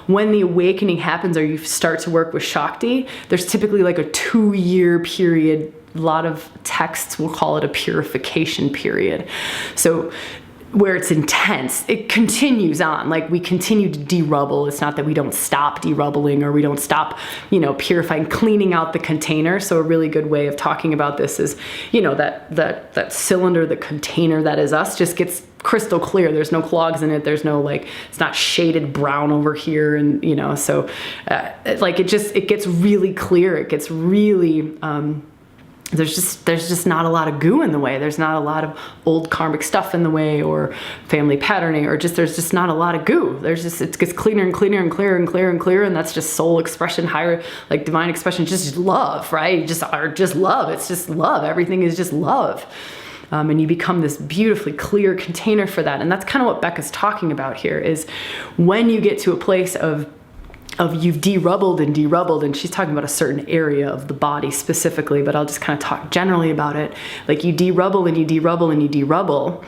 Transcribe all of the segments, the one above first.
when the awakening happens or you start to work with Shakti, there's typically like a 2-year period. A lot of texts will call it a purification period. So where it's intense, it continues on. Like we continue to derubble. It's not that we don't stop derubbling or we don't stop, you know, purifying, cleaning out the container. So a really good way of talking about this is, you know, that cylinder, the container that is us, just gets crystal clear. There's no clogs in it. There's no, like, it's not shaded brown over here. And, you know, so like it gets really clear. It gets really, there's just not a lot of goo in the way. There's not a lot of old karmic stuff in the way, or family patterning, or there's just not a lot of goo. It gets cleaner and cleaner and clearer and clearer and clearer. And that's just soul expression, higher, like divine expression, just love, right? Just love. It's just love. Everything is just love. And you become this beautifully clear container for that. And that's kind of what Becca's talking about here, is when you get to a place of you've derubbled, and she's talking about a certain area of the body specifically, but I'll just kind of talk generally about it. Like you derubble and you derubble and you derubble.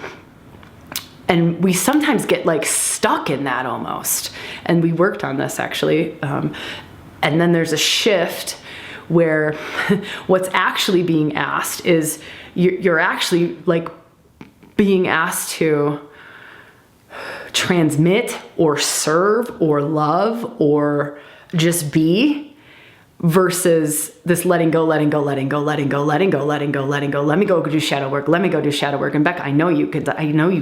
And we sometimes get like stuck in that almost. And we worked on this actually. And then there's a shift where what's actually being asked is you're actually like being asked to transmit or serve or love or just be, versus this letting go. Let me go do shadow work. Let me go do shadow work. And Becca, I know you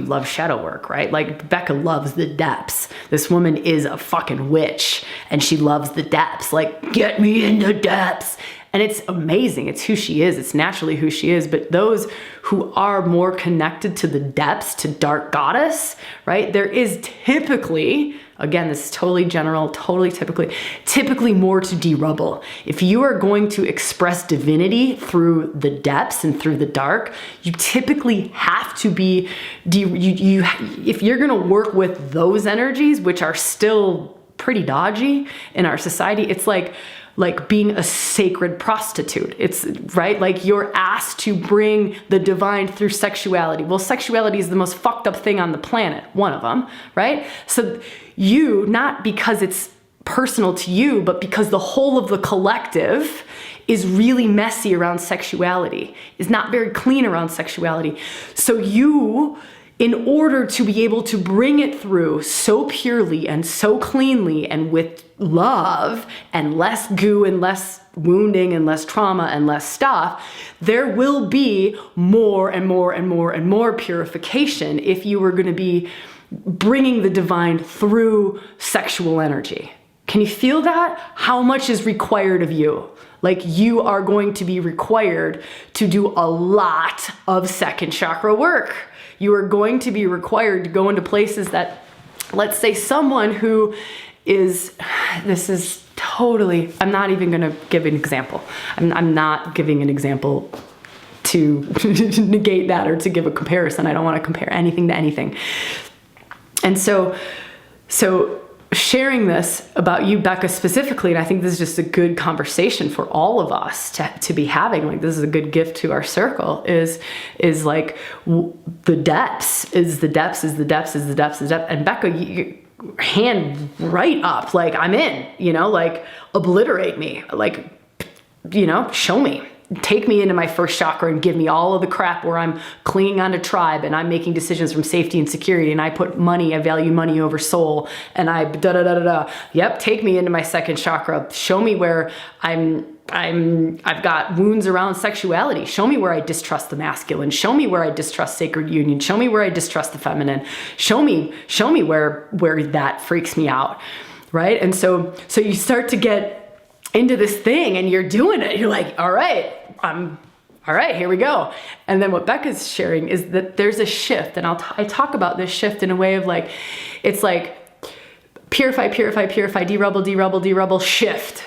love shadow work, right? Like Becca loves the depths. This woman is a fucking witch and she loves the depths. Like, get me in the depths. And it's amazing. It's who she is. It's naturally who she is. But those who are more connected to the depths, to dark goddess, right? There is typically, again, this is totally general, typically more to derubble. If you are going to express divinity through the depths and through the dark, you typically have to be, if you're going to work with those energies, which are still pretty dodgy in our society, it's like being a sacred prostitute. It's right. Like you're asked to bring the divine through sexuality. Well, sexuality is the most fucked up thing on the planet. One of them, right? So you, not because it's personal to you, but because the whole of the collective is really messy around sexuality, is not very clean around sexuality. So you, in order to be able to bring it through so purely and so cleanly and with love and less goo and less wounding and less trauma and less stuff, there will be more and more and more and more purification if you were going to be bringing the divine through sexual energy. Can you feel that? How much is required of you? Like you are going to be required to do a lot of second chakra work. You are going to be required to go into places that, let's say someone who is, this is totally, I'm not even going to give an example. I'm not giving an example to negate that or to give a comparison. I don't want to compare anything to anything. And so sharing this about you, Becca, specifically, and I think this is just a good conversation for all of us to be having, like this is a good gift to our circle, is like the depths, and Becca, you hand right up, like I'm in, you know, like obliterate me, like, you know, show me. Take me into my first chakra and give me all of the crap where I'm clinging onto tribe and I'm making decisions from safety and security and I put money, I value money over soul and I Yep, take me into my second chakra. Show me where I've got wounds around sexuality. Show me where I distrust the masculine. Show me where I distrust sacred union. Show me where I distrust the feminine. Show me where that freaks me out, right? And so you start to get into this thing and you're doing it. You're like, all right, here we go. And then what Becca's sharing is that there's a shift, and I talk about this shift in a way of like, it's like purify, derubble, shift.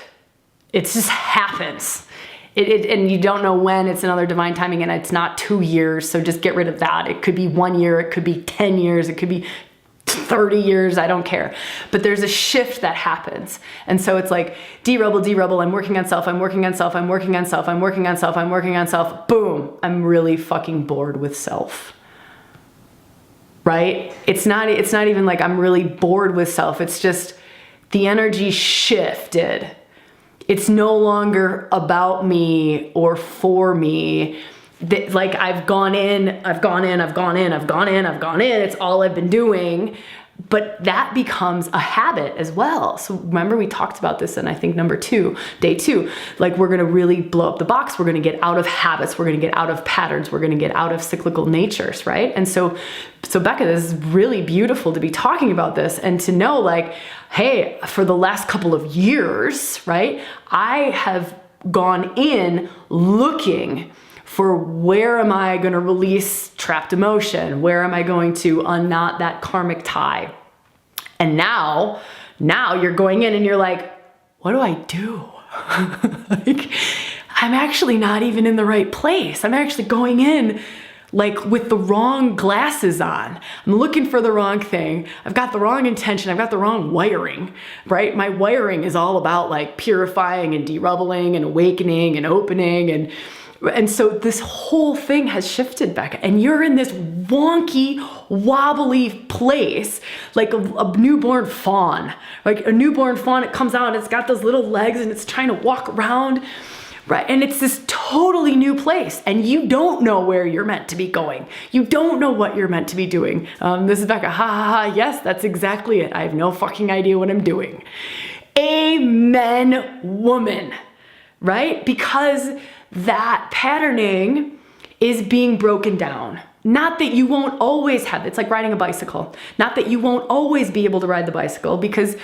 It just happens. And you don't know when. It's another divine timing, and it's not 2 years. So just get rid of that. It could be 1 year. It could be 10 years. It could be 30 years, I don't care. But there's a shift that happens. And so it's like derubble, I'm working on self, boom, I'm really fucking bored with self. Right? It's not even like I'm really bored with self. It's just the energy shifted. It's no longer about me or for me. Like I've gone in, it's all I've been doing. But that becomes a habit as well. So remember we talked about this in I think day two, like we're gonna really blow up the box. We're gonna get out of habits. We're gonna get out of patterns. We're gonna get out of cyclical natures, right? And so Becca, this is really beautiful to be talking about this and to know like, hey, for the last couple of years, right, I have gone in looking for where am I going to release trapped emotion? Where am I going to unknot that karmic tie? And now you're going in and you're like, what do I do? Like, I'm actually not even in the right place. I'm actually going in like with the wrong glasses on. I'm looking for the wrong thing. I've got the wrong intention. I've got the wrong wiring, right? My wiring is all about like purifying and derubbling and awakening and opening. And so this whole thing has shifted, Becca, and you're in this wonky, wobbly place, like a newborn fawn. Like a newborn fawn, it comes out and it's got those little legs and it's trying to walk around, right? And it's this totally new place and you don't know where you're meant to be going. You don't know what you're meant to be doing. This is Becca, ha ha ha, yes, that's exactly it. I have no fucking idea what I'm doing. Amen, woman, right? Because that patterning is being broken down. Not that you won't always have, it's like riding a bicycle. Not that you won't always be able to ride the bicycle because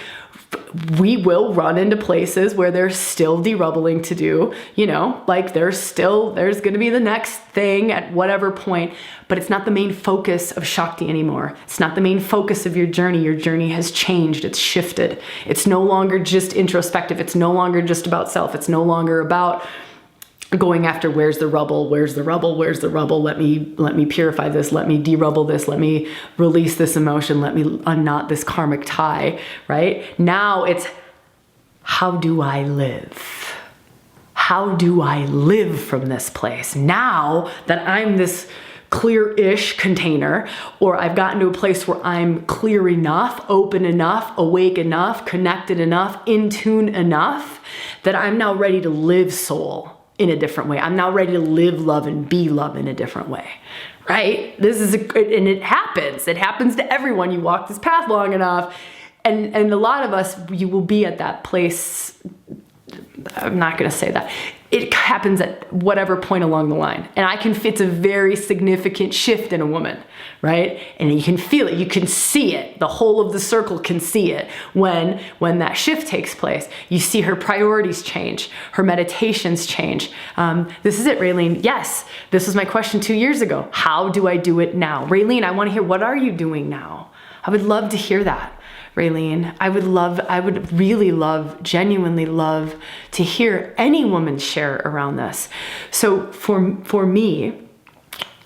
we will run into places where there's still derubbling to do, you know, like there's going to be the next thing at whatever point, but it's not the main focus of Shakti anymore. It's not the main focus of your journey. Your journey has changed. It's shifted. It's no longer just introspective. It's no longer just about self. It's no longer about going after where's the rubble, let me purify this, let me derubble this, let me release this emotion, let me unknot this karmic tie, right? Now it's how do I live? How do I live from this place? Now that I'm this clear-ish container, or I've gotten to a place where I'm clear enough, open enough, awake enough, connected enough, in tune enough, that I'm now ready to live soul in a different way. I'm now ready to live love and be love in a different way, right? This is and it happens. It happens to everyone. You walk this path long enough, and a lot of us, you will be at that place. I'm not going to say that. It happens at whatever point along the line. And it's a very significant shift in a woman, right? And you can feel it, you can see it. The whole of the circle can see it when that shift takes place. You see her priorities change, her meditations change. This is it, Raylene. Yes, this was my question 2 years ago. How do I do it now? Raylene, I want to hear, what are you doing now? I would love to hear that. Raylene, I would really love, genuinely love to hear any woman share around this. So for me,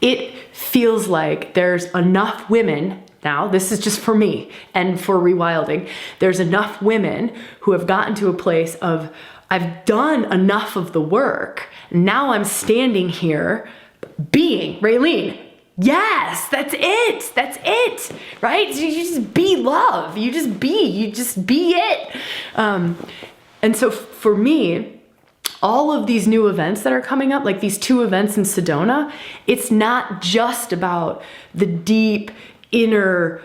it feels like there's enough women now, this is just for me and for ReWilding, there's enough women who have gotten to a place of, I've done enough of the work, now I'm standing here being Raylene. Yes, that's it, right? You just be love, you just be it. And so for me, all of these new events that are coming up, like these 2 events in Sedona, it's not just about the deep inner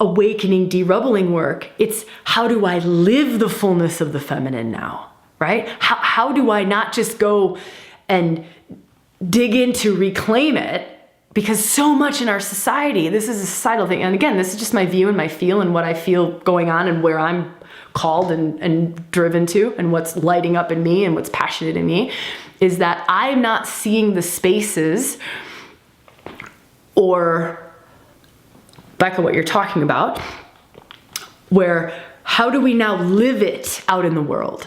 awakening, derubbling work. It's how do I live the fullness of the feminine now, right? How do I not just go and dig into reclaim it? Because so much in our society, this is a societal thing. And again, this is just my view and my feel and what I feel going on and where I'm called and driven to and what's lighting up in me and what's passionate in me, is that I'm not seeing the spaces or, Becca, what you're talking about, where how do we now live it out in the world?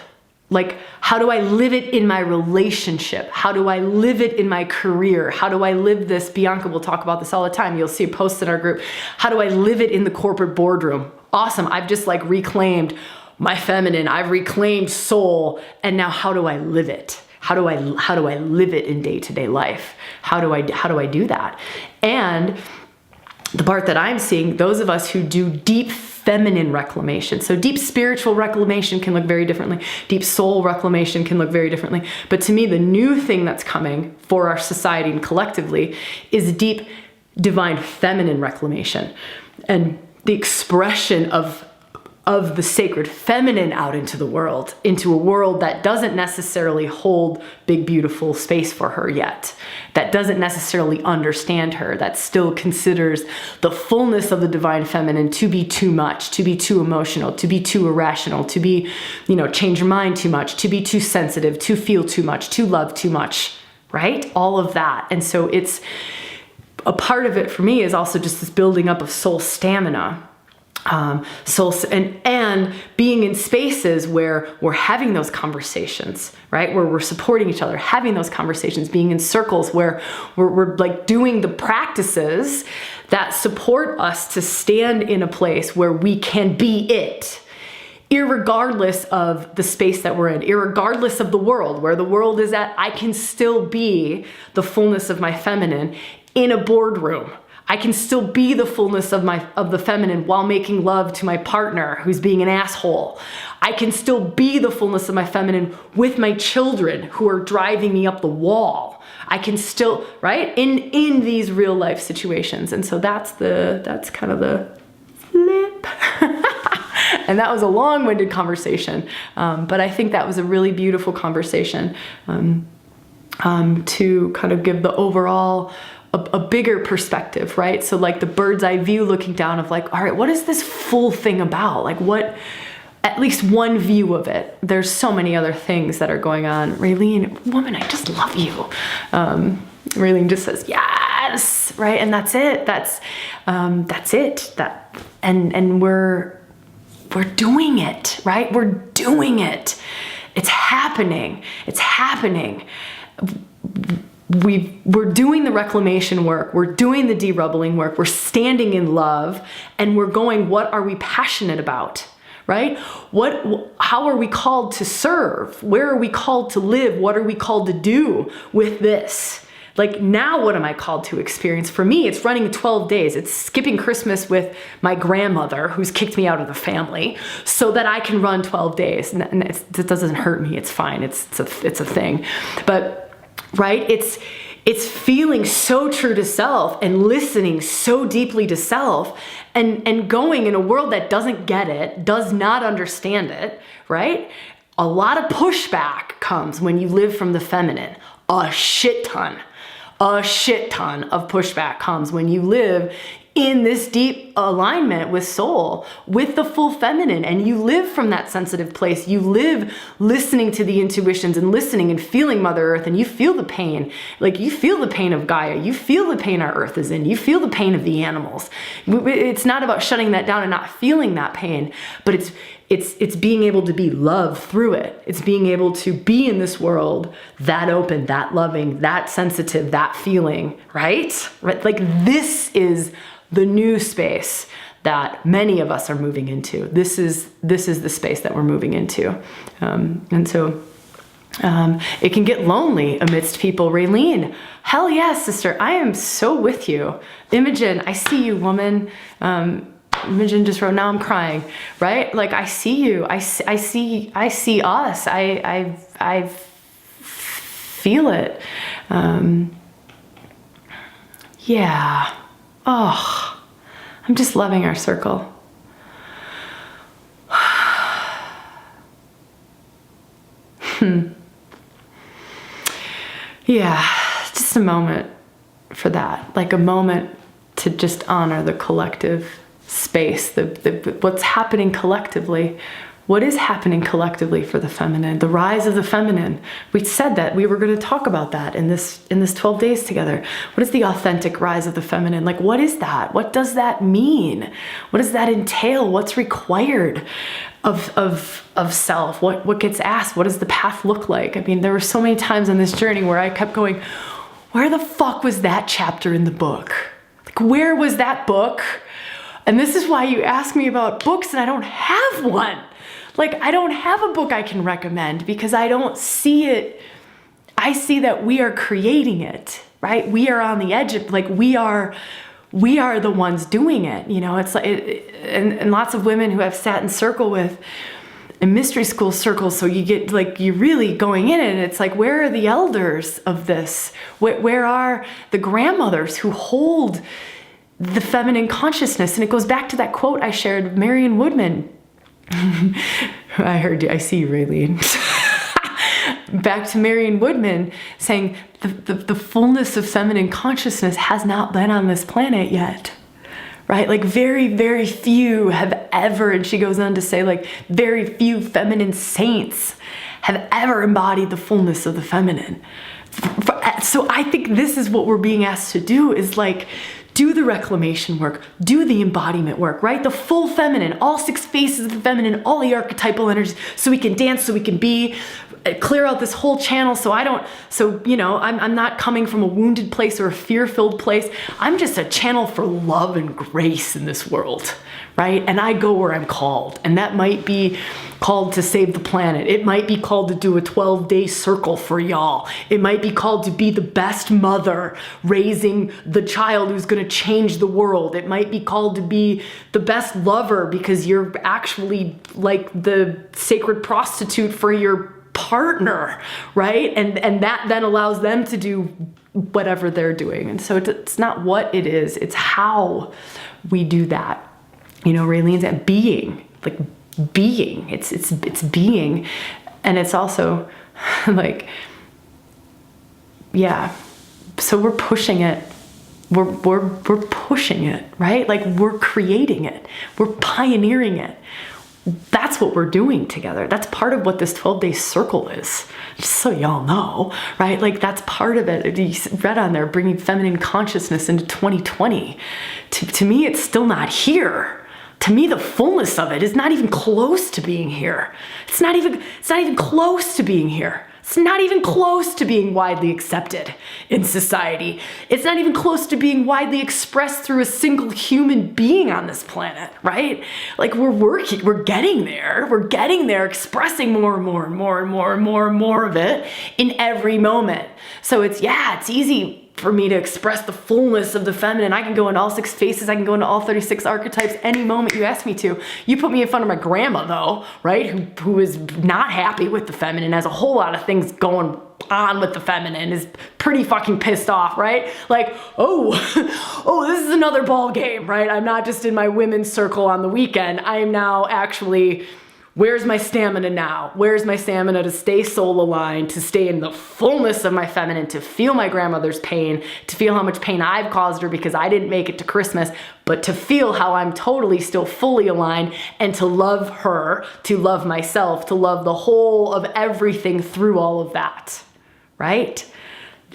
Like, how do I live it in my relationship? How do I live it in my career? How do I live this? Bianca will talk about this all the time. You'll see posts in our group. How do I live it in the corporate boardroom? Awesome. I've just like reclaimed my feminine. I've reclaimed soul. And now how do I live it? How do I live it in day-to-day life? How do I do that? And the part that I'm seeing, those of us who do deep feminine reclamation. So deep spiritual reclamation can look very differently. Deep soul reclamation can look very differently. But to me, the new thing that's coming for our society and collectively is deep divine feminine reclamation, and the expression of the sacred feminine out into the world, into a world that doesn't necessarily hold big, beautiful space for her yet, that doesn't necessarily understand her, that still considers the fullness of the divine feminine to be too much, to be too emotional, to be too irrational, to be, change your mind too much, to be too sensitive, to feel too much, to love too much, right? All of that. And so it's a part of it for me is also just this building up of soul stamina. And being in spaces where we're having those conversations, right? Where we're supporting each other, having those conversations, being in circles where we're like doing the practices that support us to stand in a place where we can be it, irregardless of the space that we're in, irregardless of the world, where the world is at. I can still be the fullness of my feminine in a boardroom. I can still be the fullness of the feminine while making love to my partner who's being an asshole. I can still be the fullness of my feminine with my children who are driving me up the wall. I can still, right? In these real life situations. And so that's kind of the flip. And that was a long-winded conversation. But I think that was a really beautiful conversation to kind of give the overall a bigger perspective, right? So like the bird's eye view looking down of like, all right, what is this full thing about? Like what, at least one view of it. There's so many other things that are going on. Raylene, woman, I just love you. Raylene just says, yes, right? And that's it. That's it. And we're doing it, right? We're doing it. It's happening. It's happening. We're doing the reclamation work, we're doing the derubbling work, we're standing in love, and we're going, what are we passionate about, right? How are we called to serve? Where are we called to live? What are we called to do with this? Like now, what am I called to experience? For me, it's running 12 days. It's skipping Christmas with my grandmother who's kicked me out of the family so that I can run 12 days. And it doesn't hurt me, it's fine, it's a thing. But right? It's feeling so true to self and listening so deeply to self and going in a world that doesn't get it, does not understand it, right? A lot of pushback comes when you live from the feminine. A shit ton of pushback comes when you live in this deep alignment with soul, with the full feminine, and you live from that sensitive place. You live listening to the intuitions and listening and feeling Mother Earth, and you feel the pain. Like you feel the pain of Gaia, you feel the pain our Earth is in, you feel the pain of the animals. It's not about shutting that down and not feeling that pain, but it's being able to be loved through it. It's being able to be in this world that open, that loving, that sensitive, that feeling, right? Like this is the new space that many of us are moving into. This is the space that we're moving into. And so it can get lonely amidst people. Raylene, hell yes, sister. I am so with you. Imogen, I see you, woman. Imogen just wrote, now I'm crying, right? Like I see you. I see us. I feel it. Yeah. Oh, I'm just loving our circle. Yeah, just a moment for that. Like a moment to just honor the collective space, what's happening collectively. What is happening collectively for the feminine? The rise of the feminine. We said that we were going to talk about that in this 12 days together. What is the authentic rise of the feminine? Like, what is that? What does that mean? What does that entail? What's required of self? What gets asked? What does the path look like? I mean, there were so many times on this journey where I kept going, where the fuck was that chapter in the book? Like, where was that book? And this is why you ask me about books and I don't have one. Like, I don't have a book I can recommend because I don't see it. I see that we are creating it, right? We are on the edge of, like, we are we are the ones doing it. You know, it's like, and lots of women who I've sat in circle with, in mystery school circles, so you get like, you're really going in it, and it's like, where are the elders of this? Where are the grandmothers who hold the feminine consciousness? And it goes back to that quote I shared of Marion Woodman. I see you, Raylene. Back to Marion Woodman saying the fullness of feminine consciousness has not been on this planet yet. Right? Like very, very few have ever, and she goes on to say, like, very few feminine saints have ever embodied the fullness of the feminine. So I think this is what we're being asked to do, is like, do the reclamation work, do the embodiment work, right? The full feminine, all 6 faces of the feminine, all the archetypal energies, so we can dance, so we can be, clear out this whole channel you know, I'm not coming from a wounded place or a fear-filled place. I'm just a channel for love and grace in this world, right? And I go where I'm called, and that might be called to save the planet. It might be called to do a 12-day circle for y'all. It might be called to be the best mother raising the child who's going to change the world. It might be called to be the best lover because you're actually like the sacred prostitute for your partner, right? And that then allows them to do whatever they're doing. And so it's not what it is, it's how we do that. You know, Raylene's at being, like being. It's being. And it's also like, yeah. So we're pushing it. We're pushing it, right? Like we're creating it. We're pioneering it. That's what we're doing together. That's part of what this 12-day circle is. Just so y'all know, right? Like that's part of it. You read on there, bringing feminine consciousness into 2020. To me, it's still not here. To me, the fullness of it is not even close to being here. It's not even close to being here. It's not even close to being widely accepted in society. It's not even close to being widely expressed through a single human being on this planet, right? Like we're getting there. We're getting there, expressing more and more and more and more and more and more of it in every moment. So it's easy for me to express the fullness of the feminine. I can go into all 6 faces. I can go into all 36 archetypes any moment you ask me to. You put me in front of my grandma though, right? Who is not happy with the feminine, has a whole lot of things going on with the feminine, is pretty fucking pissed off, right? Like, oh, this is another ball game, right? I'm not just in my women's circle on the weekend. I am now actually, where's my stamina now? Where's my stamina to stay soul aligned, to stay in the fullness of my feminine, to feel my grandmother's pain, to feel how much pain I've caused her because I didn't make it to Christmas, but to feel how I'm totally still fully aligned, and to love her, to love myself, to love the whole of everything through all of that, right?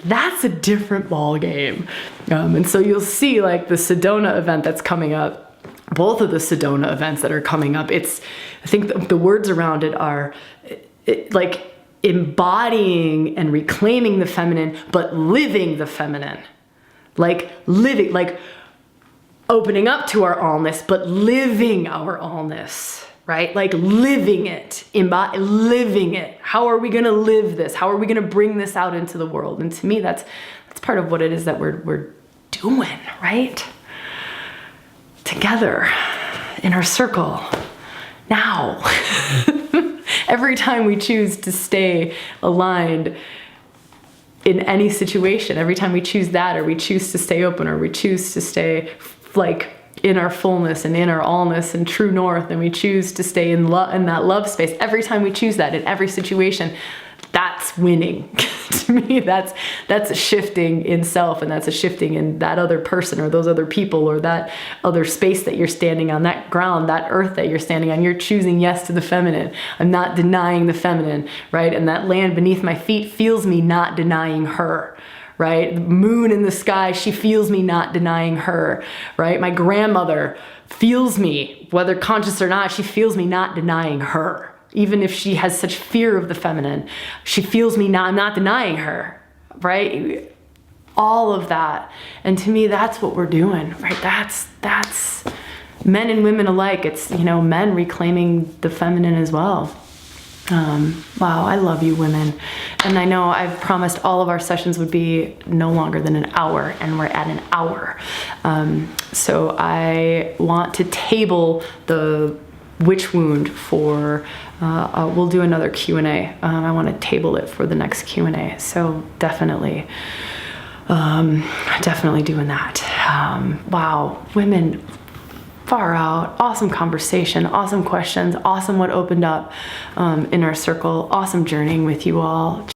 That's a different ball game. And so you'll see like the Sedona event that's coming up, both of the Sedona events that are coming up, I think the words around it are like embodying and reclaiming the feminine, but living the feminine. Like living, like opening up to our allness, but living our allness, right? Like living it, living it. How are we gonna live this? How are we gonna bring this out into the world? And to me, that's part of what it is that we're doing, right? Together in our circle now. Every time we choose to stay aligned in any situation, every time we choose that, or we choose to stay open, or we choose to stay like in our fullness and in our allness and true north, and we choose to stay in that love space, every time we choose that in every situation, that's winning. To me, that's a shifting in self, and that's a shifting in that other person or those other people or that other space that you're standing on, that ground, that earth that you're standing on. You're choosing yes to the feminine. I'm not denying the feminine, right? And that land beneath my feet feels me not denying her, right? The moon in the sky, she feels me not denying her, right? My grandmother feels me, whether conscious or not, she feels me not denying her. Even if she has such fear of the feminine, she feels me not, I'm not denying her, right? All of that. And to me, that's what we're doing, right? That's men and women alike. It's, you know, men reclaiming the feminine as well. Wow, I love you women. And I know I've promised all of our sessions would be no longer than an hour, and we're at an hour. So I want to table the witch wound for, we'll do another Q&A. I want to table it for the next Q&A. So definitely doing that. Wow, women, far out. Awesome conversation, awesome questions, awesome what opened up in our circle, awesome journeying with you all.